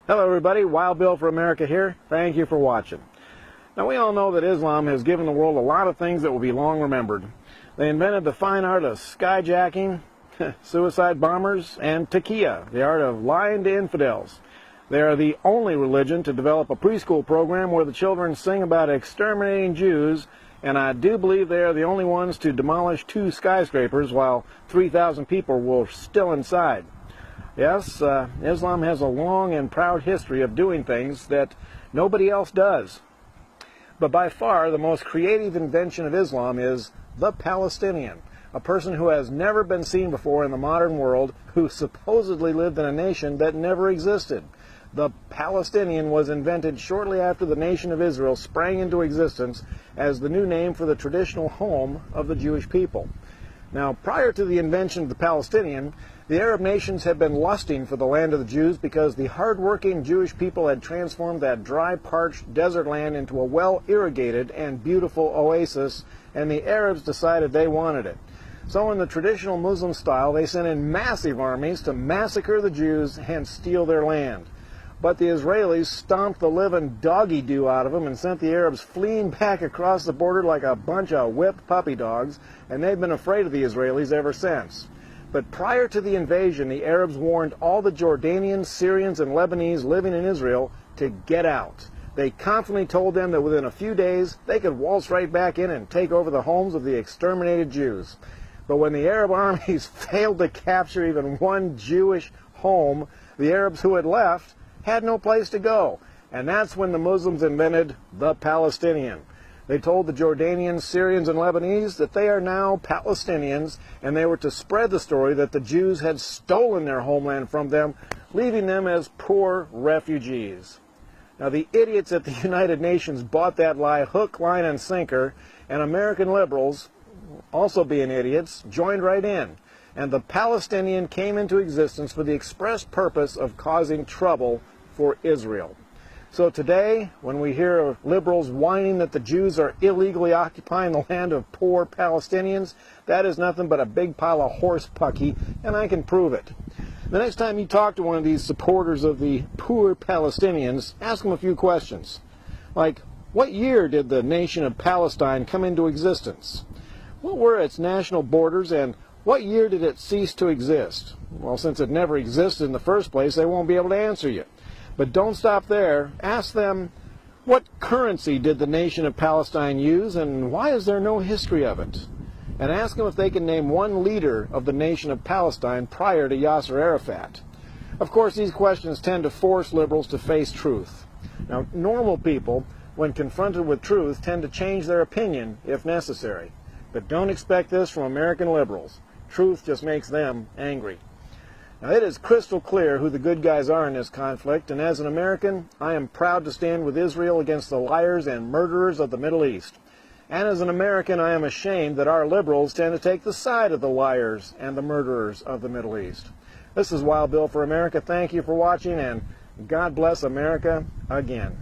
Hello everybody, Wild Bill for America here. Thank you for watching. Now we all know that Islam has given the world a lot of things that will be long remembered. They invented the fine art of skyjacking, suicide bombers, and taqiyya, the art of lying to infidels. They are the only religion to develop a preschool program where the children sing about exterminating Jews, and I do believe they are the only ones to demolish 2 skyscrapers while 3,000 people were still inside. Yes, Islam has a long and proud history of doing things that nobody else does. But by far the most creative invention of Islam is the Palestinian, a person who has never been seen before in the modern world, who supposedly lived in a nation that never existed. The Palestinian was invented shortly after the nation of Israel sprang into existence as the new name for the traditional home of the Jewish people. Now, prior to the invention of the Palestinian, the Arab nations had been lusting for the land of the Jews because the hard-working Jewish people had transformed that dry, parched desert land into a well-irrigated and beautiful oasis, and the Arabs decided they wanted it. So in the traditional Muslim style, they sent in massive armies to massacre the Jews and steal their land. But the Israelis stomped the living doggy-doo out of them and sent the Arabs fleeing back across the border like a bunch of whipped puppy dogs, and they've been afraid of the Israelis ever since. But prior to the invasion, the Arabs warned all the Jordanians, Syrians, and Lebanese living in Israel to get out. They confidently told them that within a few days they could waltz right back in and take over the homes of the exterminated Jews. But when the Arab armies failed to capture even one Jewish home, the Arabs who had left had no place to go. And that's when the Muslims invented the Palestinian. They told the Jordanians, Syrians, and Lebanese that they are now Palestinians, and they were to spread the story that the Jews had stolen their homeland from them, leaving them as poor refugees. Now, the idiots at the United Nations bought that lie hook, line, and sinker, and American liberals, also being idiots, joined right in. And the Palestinian came into existence for the express purpose of causing trouble for Israel. So today, when we hear of liberals whining that the Jews are illegally occupying the land of poor Palestinians, that is nothing but a big pile of horse pucky, and I can prove it. The next time you talk to one of these supporters of the poor Palestinians, ask them a few questions. Like, what year did the nation of Palestine come into existence? What were its national borders, and what year did it cease to exist? Well, since it never existed in the first place, they won't be able to answer you. But don't stop there. Ask them, what currency did the nation of Palestine use, and why is there no history of it? And ask them if they can name one leader of the nation of Palestine prior to Yasser Arafat. Of course, these questions tend to force liberals to face truth. Now, normal people, when confronted with truth, tend to change their opinion if necessary. But don't expect this from American liberals. Truth just makes them angry. Now, it is crystal clear who the good guys are in this conflict, and as an American, I am proud to stand with Israel against the liars and murderers of the Middle East. And as an American, I am ashamed that our liberals tend to take the side of the liars and the murderers of the Middle East. This is Wild Bill for America. Thank you for watching, and God bless America again.